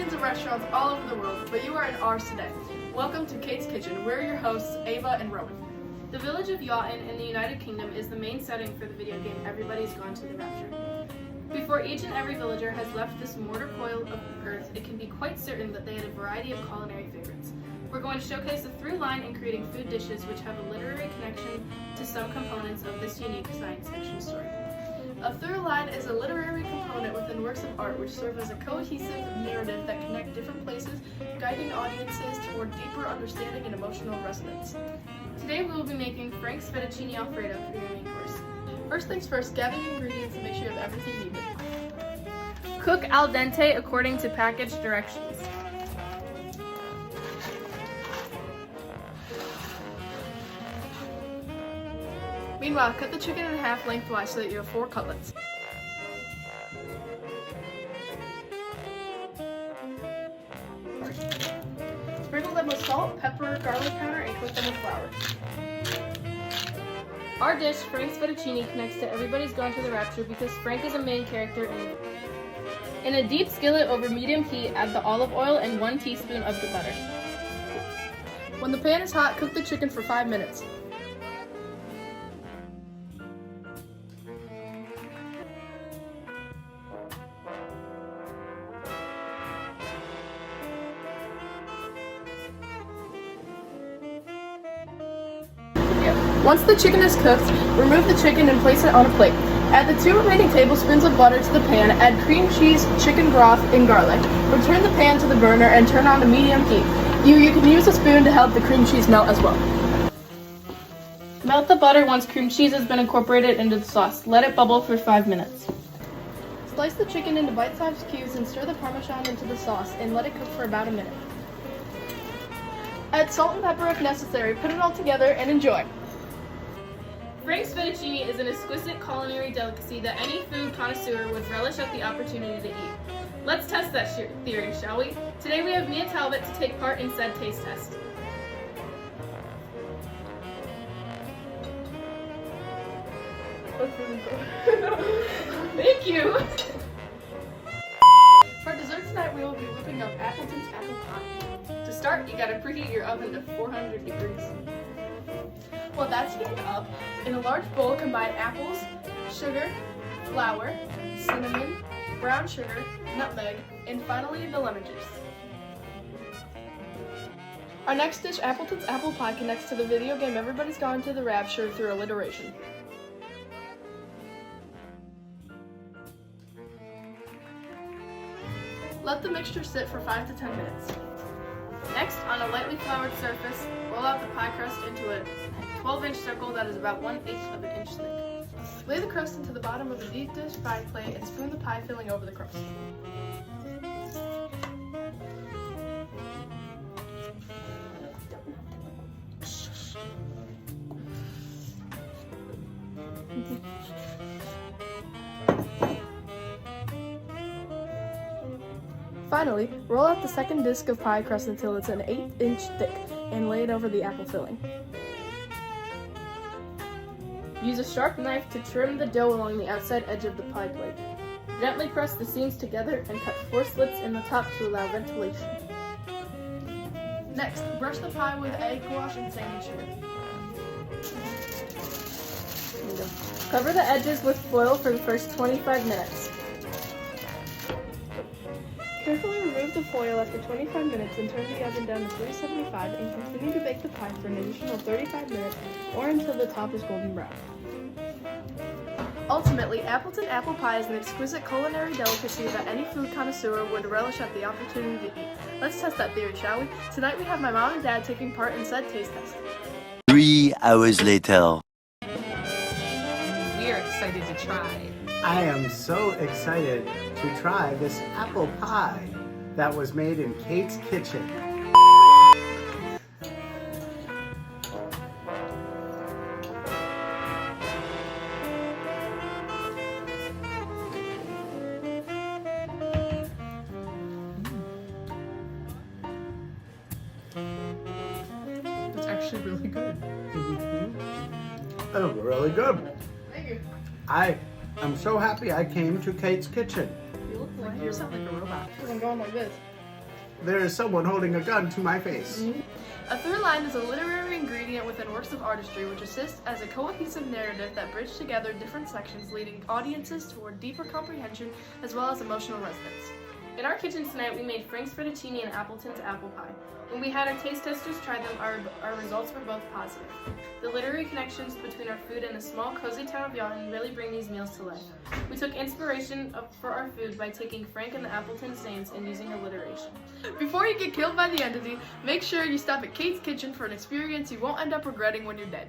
millions of restaurants all over the world, but you are in ours today. Welcome to Kate's Kitchen. We're your hosts, Ava and Roman. The village of Yachten in the United Kingdom is the main setting for the video game Everybody's Gone to the Rapture. Before each and every villager has left this mortar coil of earth, it can be quite certain that they had a variety of culinary favorites. We're going to showcase a through line in creating food dishes which have a literary connection to some components of this unique science fiction story. A through line is a literary component within works of art which serve as a cohesive narrative that connect different places, guiding audiences toward deeper understanding and emotional resonance. Today we will be making Frank's fettuccine alfredo for your main course. First things first, gather your ingredients and make sure you have everything needed. Cook al dente according to package directions. Meanwhile, cut the chicken in half lengthwise so that you have 4 cutlets. Sprinkle them with salt, pepper, garlic powder, and cook them with flour. Our dish, Frank's fettuccine, connects to Everybody's Gone to the Rapture because Frank is a main character in it. In a deep skillet over medium heat, add the olive oil and 1 teaspoon of the butter. When the pan is hot, cook the chicken for 5 minutes. Once the chicken is cooked, remove the chicken and place it on a plate. Add the 2 remaining tablespoons of butter to the pan, add cream cheese, chicken broth, and garlic. Return the pan to the burner and turn on to medium heat. You can use a spoon to help the cream cheese melt as well. Melt the butter once cream cheese has been incorporated into the sauce. Let it bubble for 5 minutes. Slice the chicken into bite-sized cubes and stir the Parmesan into the sauce and let it cook for about a minute. Add salt and pepper if necessary, put it all together, and enjoy. Frank's fettuccine is an exquisite culinary delicacy that any food connoisseur would relish at the opportunity to eat. Let's test that theory, shall we? Today we have Mia Talbot to take part in said taste test. That's really good. Thank you! For dessert tonight, we will be whipping up Appleton's apple pie. To start, you gotta preheat your oven to 400 degrees. While that's heating up, in a large bowl combine apples, sugar, flour, cinnamon, brown sugar, nutmeg, and finally the lemon juice. Our next dish, Appleton's apple pie, connects to the video game Everybody's Gone to the Rapture through alliteration. Let the mixture sit for 5 to 10 minutes. Next, on a lightly floured surface, roll out the pie crust into a 12-inch circle that is about 1/8 of an inch thick. Lay the crust into the bottom of a deep dish pie plate and spoon the pie filling over the crust. Finally, roll out the second disc of pie crust until it's an 1/8 inch thick and lay it over the apple filling. Use a sharp knife to trim the dough along the outside edge of the pie plate. Gently press the seams together and cut 4 slits in the top to allow ventilation. Next, brush the pie with egg wash and sanding sugar. Cover the edges with foil for the first 25 minutes. Carefully remove the foil after 25 minutes and turn the oven down to 375 and continue to bake the pie for an additional 35 minutes or until the top is golden brown. Ultimately, Appleton apple pie is an exquisite culinary delicacy that any food connoisseur would relish at the opportunity to eat. Let's test that theory, shall we? Tonight we have my mom and dad taking part in said taste test. 3 hours later. We are excited to try. I am so excited to try this apple pie that was made in Kate's kitchen. It's actually really good. Oh, really good. Thank you. I'm so happy I came to Kate's kitchen. You look like You sound like a robot. I'm going like this. there is someone holding a gun to my face. A through line is a literary ingredient within works of artistry which assists as a cohesive narrative that bridges together different sections, leading audiences toward deeper comprehension as well as emotional resonance. In our kitchen tonight, we made Frank's fettuccine and Appleton's apple pie. When we had our taste testers try them, our results were both positive. The literary connections between our food and the small, cozy town of Yawton really bring these meals to life. We took inspiration for our food by taking Frank and the Appleton's names and using alliteration. Before you get killed by the entity, make sure you stop at Kate's Kitchen for an experience you won't end up regretting when you're dead.